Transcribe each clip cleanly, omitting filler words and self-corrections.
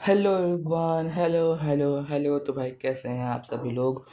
Hello everyone, hello hello hello. तो भाई कैसे हैं आप सभी लोग।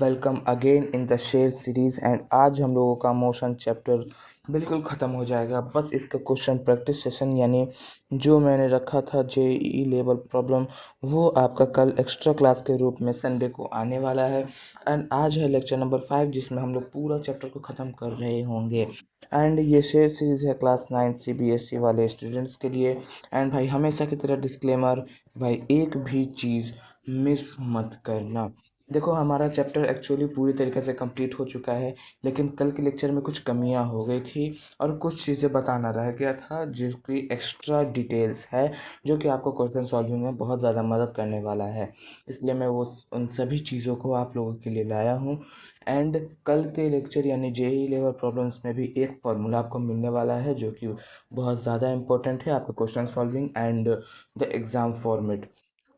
Welcome again in the share series. And आज हम लोगों का मोशन चैप्टर बिल्कुल ख़त्म हो जाएगा। बस इसका क्वेश्चन प्रैक्टिस सेशन यानी जो मैंने रखा था जेईई लेवल प्रॉब्लम, वो आपका कल एक्स्ट्रा क्लास के रूप में संडे को आने वाला है। एंड आज है लेक्चर नंबर 5 जिसमें हम लोग पूरा चैप्टर को ख़त्म कर रहे होंगे। एंड ये शेयर सीरीज़ है क्लास 9 सीबीएसई वाले स्टूडेंट्स के लिए। एंड भाई हमेशा की तरह डिस्क्लेमर, भाई एक भी चीज़ मिस मत करना। देखो हमारा चैप्टर एक्चुअली पूरी तरीके से कंप्लीट हो चुका है, लेकिन कल के लेक्चर में कुछ कमियां हो गई थी और कुछ चीज़ें बताना रह गया था जिसकी एक्स्ट्रा डिटेल्स है, जो कि आपको क्वेश्चन सॉल्विंग में बहुत ज़्यादा मदद करने वाला है। इसलिए मैं वो उन सभी चीज़ों को आप लोगों के लिए लाया हूँ। एंड कल के लेक्चर यानी जेई लेवल प्रॉब्लम्स में भी एक फार्मूला आपको मिलने वाला है, जो कि बहुत ज़्यादा इंपॉर्टेंट है आपका question solving and the exam format.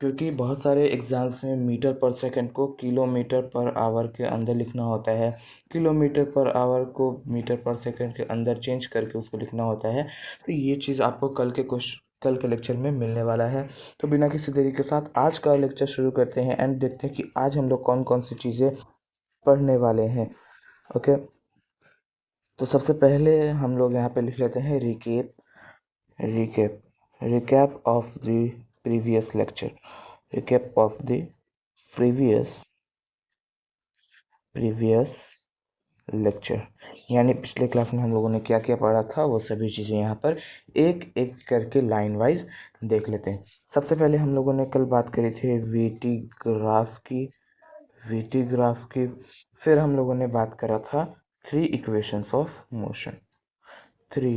क्योंकि बहुत सारे एग्ज़ाम्स में मीटर पर सेकंड को किलोमीटर पर आवर के अंदर लिखना होता है, किलोमीटर पर आवर को मीटर पर सेकंड के अंदर चेंज करके उसको लिखना होता है। तो ये चीज़ आपको कल के लेक्चर में मिलने वाला है। तो बिना किसी देरी के साथ आज का लेक्चर शुरू करते हैं एंड देखते हैं कि आज हम लोग कौन कौन सी चीज़ें पढ़ने वाले हैं। ओके, तो सबसे पहले हम लोग यहाँ पे लिख लेते हैं recap recap recap of the previous lecture recap of the previous previous lecture, यानी पिछले क्लास में हम लोगों ने क्या क्या पढ़ा था वो सभी चीज़ें यहाँ पर एक एक करके लाइन वाइज देख लेते हैं। सबसे पहले हम लोगों ने कल बात करी थी वीटी ग्राफ की। फिर हम लोगों ने बात करा था three equations of motion, three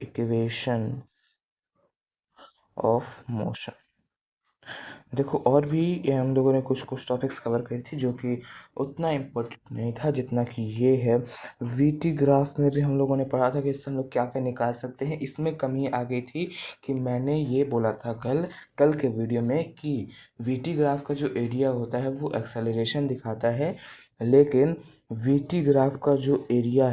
equation of motion. देखो और भी ये हम लोगों ने कुछ कुछ टॉपिक्स कवर करी थी जो कि उतना इम्पोर्टेंट नहीं था जितना कि ये है। वीटी ग्राफ में भी हम लोगों ने पढ़ा था कि इससे हम लोग क्या क्या निकाल सकते हैं। इसमें कमी आ गई थी कि मैंने ये बोला था कल के वीडियो में कि वीटी ग्राफ का जो एरिया होता है वो एक्सेलरेशन दिखाता है, लेकिन वीटी ग्राफ का जो एरिया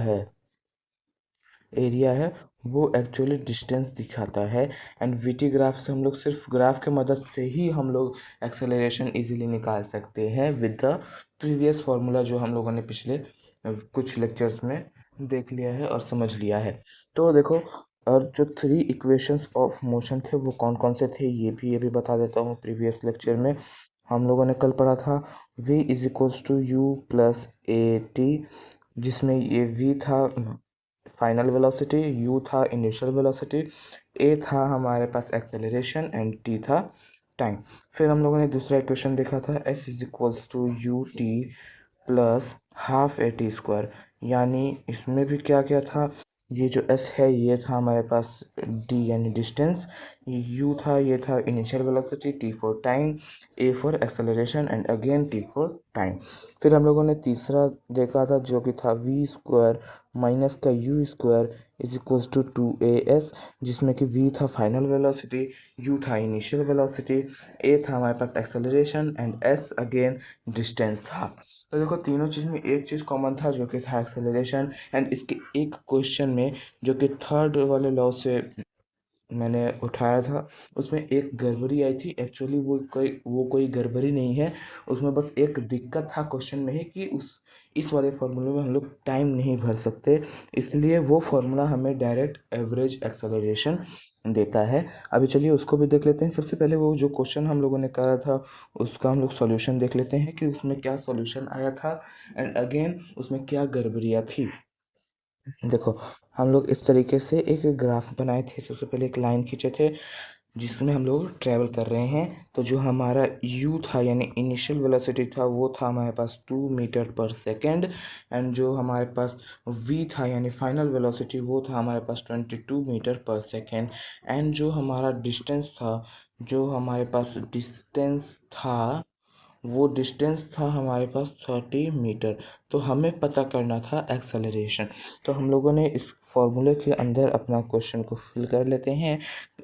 है वो एक्चुअली डिस्टेंस दिखाता है। एंड वीटी ग्राफ से हम लोग सिर्फ ग्राफ के मदद से ही हम लोग एक्सेलरेशन इजीली निकाल सकते हैं विद द प्रीवियस फार्मूला जो हम लोगों ने पिछले कुछ लेक्चर्स में देख लिया है और समझ लिया है। तो देखो, और जो थ्री इक्वेशंस ऑफ मोशन थे वो कौन कौन से थे ये भी बता देता हूँ। प्रीवियस लेक्चर में हम लोगों ने कल पढ़ा था v is equals to u plus a t, जिसमें ये v था फाइनल वेलोसिटी, u था इनिशियल वेलोसिटी, a था हमारे पास एक्सेलरेशन एंड t था टाइम। फिर हम लोगों ने दूसरा इक्वेशन देखा था s is equals to u t plus half a t square, यानी इसमें भी क्या क्या था, ये जो s है ये था हमारे पास d यानी डिस्टेंस, u था ये था initial velocity, t for time, a for acceleration and again t for time. फिर हम लोगों ने तीसरा देखा था जो कि था v स्क्वायर माइनस का U square is equals to 2as, जिसमें कि v था फाइनल वेलोसिटी, u था इनिशियल वेलोसिटी, a था हमारे पास acceleration and s again distance था। तो देखो तीनों चीज़ में एक चीज़ कॉमन था जो कि था एक्सेलरेशन। एंड इसके एक क्वेश्चन में जो कि थर्ड वाले लॉ से मैंने उठाया था उसमें एक गड़बड़ी आई थी। एक्चुअली वो कोई गड़बड़ी नहीं है, उसमें बस एक दिक्कत था क्वेश्चन में ही कि उस इस वाले फार्मूले में हम लोग टाइम नहीं भर सकते, इसलिए वो फार्मूला हमें डायरेक्ट एवरेज एक्सेलरेशन देता है। अभी चलिए उसको भी देख लेते हैं। सबसे पहले वो जो क्वेश्चन हम लोगों ने करा था उसका हम लोग सॉल्यूशन देख लेते हैं कि उसमें क्या सॉल्यूशन आया था एंड अगेन उसमें क्या गड़बड़ियाँ थी। देखो हम लोग इस तरीके से एक ग्राफ बनाए थे। सबसे पहले एक लाइन खींचे थे जिसमें हम लोग ट्रैवल कर रहे हैं। तो जो हमारा u था यानी इनिशियल वेलोसिटी था वो था हमारे पास 2 मीटर पर सेकेंड, एंड जो हमारे पास v था यानी फाइनल वेलोसिटी वो था हमारे पास 22 मीटर पर सेकेंड, एंड जो हमारे पास डिस्टेंस था वो डिस्टेंस था हमारे पास 30 मीटर। तो हमें पता करना था एक्सेलरेशन। तो हम लोगों ने इस फॉर्मूले के अंदर अपना क्वेश्चन को फिल कर लेते हैं।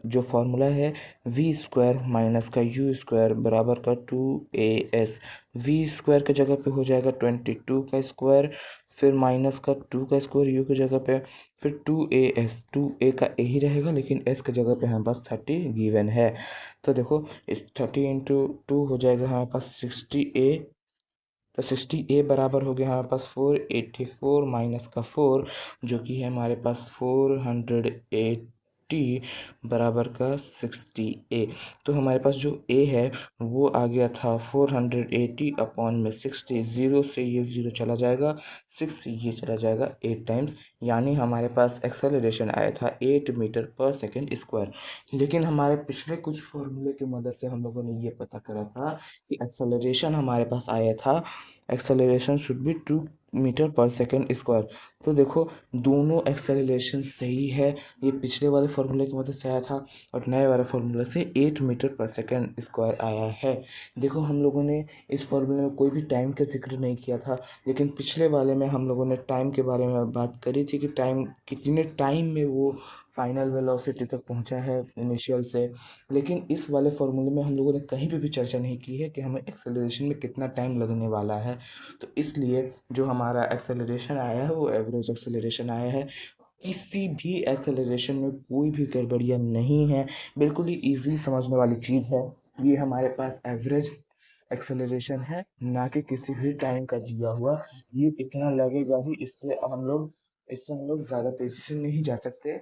जो फार्मूला है वी स्क्वायर माइनस का यू स्क्वायर बराबर का 2as। वी स्क्वायर की जगह पे हो जाएगा 22 का स्क्वायर, फिर माइनस का 2 का स्क्वायर यू की जगह पे, फिर 2as, 2a का a ही रहेगा लेकिन s की जगह पे हमारे पास 30 गिवन है। तो देखो इस 30 इंटू 2 हो जाएगा हमारे पास 60a, तो 60a बराबर हो गया हमारे पास 484 माइनस का 4 जो कि है हमारे पास 480 बराबर का 60a। तो हमारे पास जो a है वो आ गया था 480 अपॉन में 60, 0 से ये 0 चला जाएगा, 6 से ये चला जाएगा 8 टाइम्स, यानी हमारे पास एक्सेलरेशन आया था 8 मीटर पर सेकेंड स्क्वायर। लेकिन हमारे पिछले कुछ फॉर्मूले की मदद से हम लोगों ने ये पता करा था कि एक्सेलरेशन हमारे पास आया था, एक्सेलरेशन शुड बी 2 मीटर पर सेकेंड स्क्वायर। तो देखो दोनों एक्सेलरेशन सही है, ये पिछले वाले फॉर्मूले की मदद से आया था और नए वाले फॉर्मूले से 8 मीटर पर सेकेंड स्क्वायर आया है। देखो हम लोगों ने इस फॉर्मूले में कोई भी टाइम का जिक्र नहीं किया था, लेकिन पिछले वाले में हम लोगों ने टाइम के बारे में बात करी थी कि टाइम कितने टाइम में वो फाइनल वेलोसिटी तक पहुंचा है इनिशियल से। लेकिन इस वाले फॉर्मूले में हम लोगों ने कहीं पे भी चर्चा नहीं की है कि हमें एक्सेलरेशन में कितना टाइम लगने वाला है। तो इसलिए जो हमारा एक्सेलरेशन आया है वो एवरेज एक्सेलरेशन आया है। किसी भी एक्सेलरेशन में कोई भी गड़बड़ियाँ नहीं है, बिल्कुल ही ईजी समझने वाली चीज़ है। ये हमारे पास एवरेज एक्सेलरेशन है, ना कि किसी भी टाइम का दिया हुआ। ये इतना लगेगा ही, इससे हम लोग ज़्यादा तेज़ी से नहीं जा सकते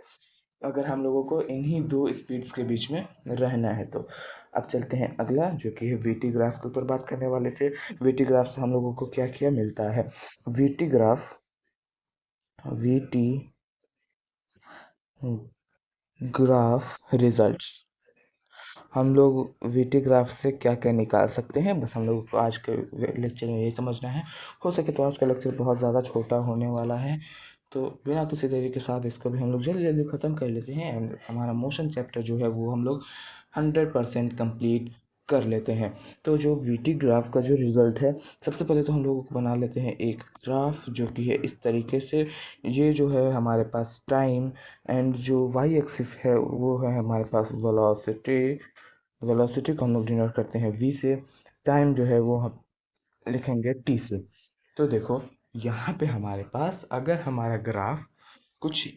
अगर हम लोगों को इन्हीं दो स्पीड्स के बीच में रहना है तो। अब चलते हैं अगला जो कि है वीटी ग्राफ के ऊपर बात करने वाले थे। वीटी ग्राफ से हम लोगों को क्या क्या मिलता है। VT graph, VT graph results, हम लोग वीटी ग्राफ से क्या क्या निकाल सकते हैं, बस हम लोग को आज के लेक्चर में यही समझना है। हो सके तो आज का लेक्चर बहुत ज़्यादा छोटा होने वाला है, तो बिना किसी देरी के साथ इसको भी हम लोग जल्दी जल्दी ख़त्म कर लेते हैं एंड हमारा मोशन चैप्टर जो है वो हम लोग 100% कंप्लीट कर लेते हैं। तो जो वीटी ग्राफ का जो रिज़ल्ट है, सबसे पहले तो हम लोग बना लेते हैं एक ग्राफ जो कि है इस तरीके से। ये जो है हमारे पास टाइम एंड जो वाई एक्सिस है वो है हमारे पास वेलोसिटी। वेलोसिटी को हम लोग डिनोट करते हैं v से, टाइम जो है वो हम लिखेंगे t से। तो देखो यहाँ पे हमारे पास अगर हमारा ग्राफ कुछ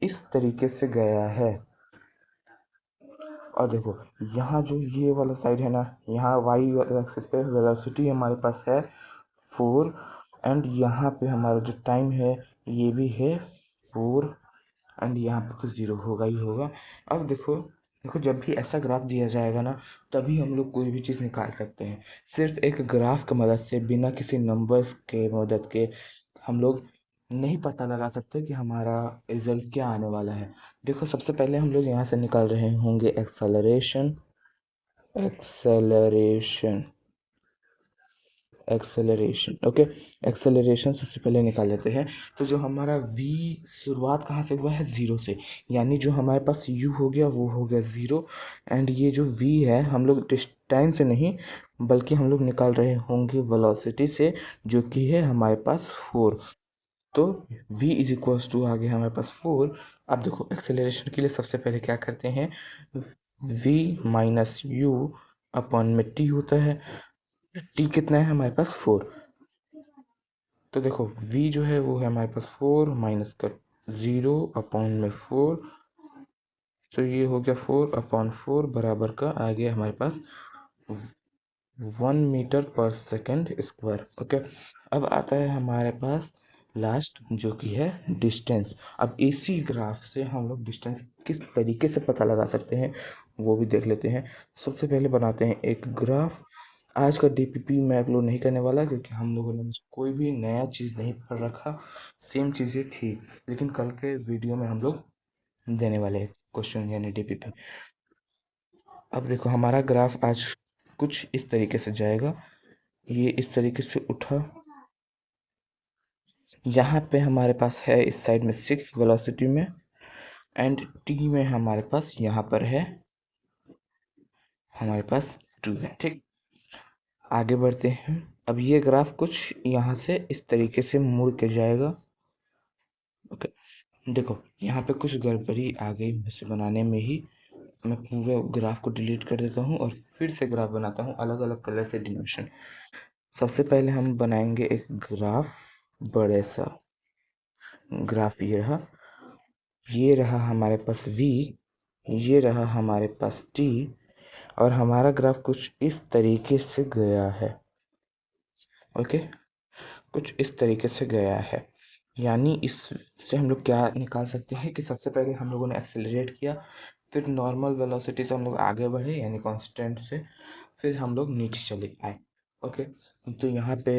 इस तरीके से गया है और देखो यहाँ जो ये वाला साइड है ना, यहाँ वाई एक्सिस पे वेलोसिटी हमारे पास है 4 एंड यहाँ पे हमारा जो टाइम है ये भी है 4 एंड यहाँ पे तो 0 होगा ही होगा। अब देखो देखो जब भी ऐसा ग्राफ दिया जाएगा ना तभी हम लोग कोई भी चीज़ निकाल सकते हैं, सिर्फ एक ग्राफ की मदद से, बिना किसी नंबर्स के मदद के हम लोग नहीं पता लगा सकते कि हमारा रिजल्ट क्या आने वाला है। देखो सबसे पहले हम लोग यहाँ से निकाल रहे होंगे acceleration, acceleration, acceleration, okay. Acceleration सबसे पहले निकाल लेते हैं। तो जो हमारा v शुरुआत कहाँ से हुआ है, 0 से, यानी जो हमारे पास u हो गया वो हो गया 0 एंड ये जो v है हम लोग डिस्टेंस से नहीं बल्कि हम लोग निकाल रहे होंगे वेलोसिटी से, जो कि है हमारे पास 4। तो v इज इक्वल्स टू आ गया हमारे पास 4। अब देखो एक्सेलरेशन के लिए सबसे पहले क्या करते हैं, v माइनस यू अपॉन में t होता है। t कितना है हमारे पास 4, तो देखो v जो है वो है हमारे पास 4 माइनस का 0 अपॉन में 4, तो ये हो गया 4 अपॉन 4 बराबर का आ गया हमारे पास 1 मीटर पर सेकेंड स्क्वायर, ओके। अब आता है हमारे पास लास्ट जो कि है डिस्टेंस। अब इसी ग्राफ से हम लोग डिस्टेंस किस तरीके से पता लगा सकते हैं वो भी देख लेते हैं। सबसे पहले बनाते हैं एक ग्राफ। आज का डीपीपी मैं अपलोड नहीं करने वाला क्योंकि हम लोगों ने कोई भी नया चीज़ नहीं पढ़ रखा, सेम चीज़ें थी, लेकिन कल के वीडियो में हम लोग देने वाले हैं क्वेश्चन यानी डीपीपी। अब देखो हमारा ग्राफ आज कुछ इस तरीके से जाएगा, ये इस तरीके से उठा, यहाँ पे हमारे पास है इस साइड में 6 वेलोसिटी में एंड टी में हमारे पास यहाँ पर है हमारे पास 2 है, ठीक। आगे बढ़ते हैं। अब ये ग्राफ कुछ यहाँ से इस तरीके से मुड़ के जाएगा, ओके। देखो यहाँ पे कुछ गड़बड़ी आ गई मुझसे बनाने में ही, मैं पूरे ग्राफ को डिलीट कर देता हूँ और फिर से ग्राफ बनाता हूँ अलग अलग कलर से डिनोशन। सबसे पहले हम बनाएंगे एक ग्राफ बड़े सा, ग्राफ ये रहा हमारे पास v, ये रहा हमारे पास t, और हमारा ग्राफ कुछ इस तरीके से गया है। ओके, कुछ इस तरीके से गया है। यानी इससे हम लोग क्या निकाल सकते हैं कि सबसे पहले हम लोगों ने एक्सेलरेट किया, फिर नॉर्मल वेलोसिटी से हम लोग आगे बढ़े यानी कांस्टेंट से, फिर हम लोग नीचे चले आए। ओके, तो यहाँ पे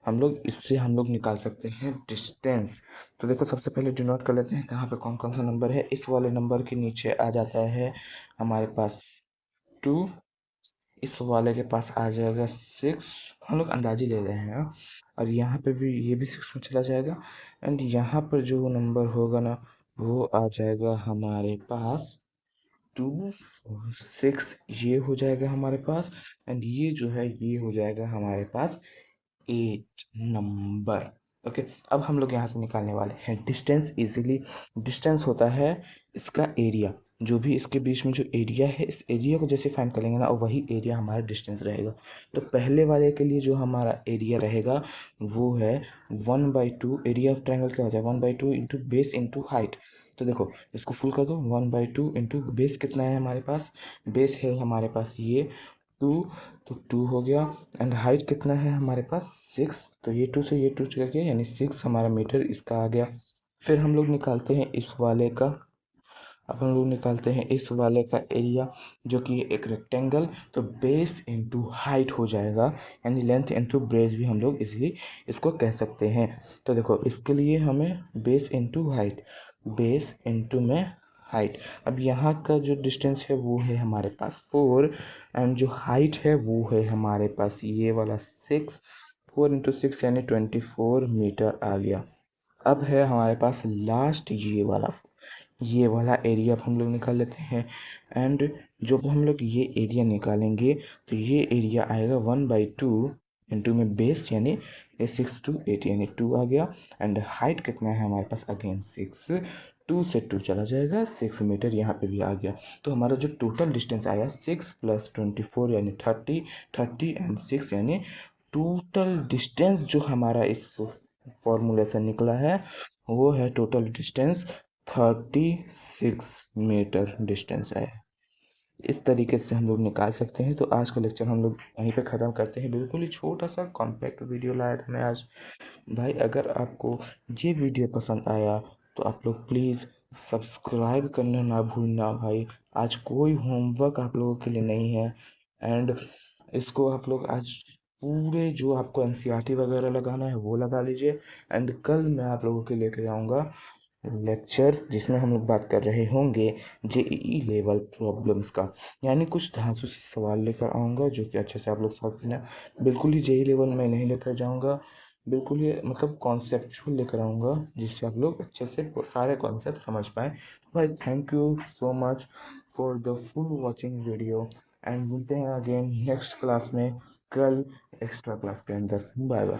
हम लोग निकाल सकते हैं डिस्टेंस। तो देखो सबसे पहले डिनोट कर लेते हैं कहाँ पे कौन कौन सा नंबर है। इस वाले नंबर के नीचे आ जाता है हमारे पास 2, इस वाले के पास आ जाएगा 6, हम लोग अंदाजी ले रहे हैं हाँ। और यहाँ पे भी ये भी 6 में चला जाएगा, एंड यहाँ पर जो नंबर होगा ना वो आ जाएगा हमारे पास 2, 6, ये हो जाएगा हमारे पास, एंड ये जो है ये हो जाएगा हमारे पास 8 नंबर। ओके, अब हम लोग यहाँ से निकालने वाले हैं डिस्टेंस इजीली। डिस्टेंस होता है इसका एरिया, जो भी इसके बीच में जो एरिया है इस एरिया को जैसे फाइंड कर लेंगे ना, और वही एरिया हमारा डिस्टेंस रहेगा। तो पहले वाले के लिए जो हमारा एरिया रहेगा वो है 1/2। एरिया ऑफ ट्रायंगल क्या हो जाएगा 1/2 इंटू बेस इंटू हाइट। तो देखो इसको फुल कर दो, 1/2 इंटू बेस कितना है हमारे पास, बेस है हमारे पास ये 2, तो 2 हो गया, एंड हाइट कितना है हमारे पास 6, तो ये 2 से ये 2 चल गया यानी 6 हमारा मीटर इसका आ गया। फिर हम लोग निकालते हैं इस वाले का, अब हम लोग निकालते हैं इस वाले का एरिया जो कि एक रेक्टेंगल, तो बेस इंटू हाइट हो जाएगा, यानी लेंथ इंटू ब्रेथ भी हम लोग इसलिए इसको कह सकते हैं। तो देखो इसके लिए हमें base into height, base into में हाइट। अब यहाँ का जो डिस्टेंस है वो है हमारे पास 4, एंड जो हाइट है वो है हमारे पास ये वाला 6, 4 इंटू 6 यानी 24 मीटर आ गया। अब है हमारे पास लास्ट ये वाला एरिया अब हम लोग निकाल लेते हैं, एंड जब हम लोग ये एरिया निकालेंगे तो ये एरिया आएगा 1/2 इंटू में बेस यानी 6 to 8 यानी 2 आ गया, एंड हाइट कितना है हमारे पास अगेन 6, 2 से 2 चला जाएगा 6 मीटर यहाँ पे भी आ गया। तो हमारा जो टोटल डिस्टेंस आया 6 + 24 यानी 30, 30 एंड 6 यानी टोटल डिस्टेंस जो हमारा इस फॉर्मूले से निकला है वो है टोटल डिस्टेंस 36 मीटर डिस्टेंस है। इस तरीके से हम लोग निकाल सकते हैं। तो आज का लेक्चर हम लोग यहीं पे ख़त्म करते हैं। बिल्कुल ही छोटा सा कॉम्पैक्ट वीडियो लाया था मैं आज। भाई अगर आपको ये वीडियो पसंद आया तो आप लोग प्लीज़ सब्सक्राइब करना ना भूलना भाई। आज कोई होमवर्क आप लोगों के लिए नहीं है, एंड इसको आप लोग आज पूरे जो आपको एनसीईआरटी वगैरह लगाना है वो लगा लीजिए, एंड कल मैं आप लोगों के लेके आऊँगा लेक्चर जिसमें हम लोग बात कर रहे होंगे जेईई लेवल प्रॉब्लम्स का। यानी कुछ धांसू से सवाल लेकर आऊँगा जो कि अच्छे से आप लोग सॉल्व करना। बिल्कुल ही जेईई लेवल में नहीं लेकर जाऊँगा, बिल्कुल ही मतलब कॉन्सेप्चुअल लेकर आऊँगा जिससे आप लोग अच्छे से सारे कॉन्सेप्ट समझ पाएँ। भाई thank you so much for the full watching video, and मिलते हैं अगेन नेक्स्ट क्लास में कल एक्स्ट्रा क्लास के अंदर। Bye bye.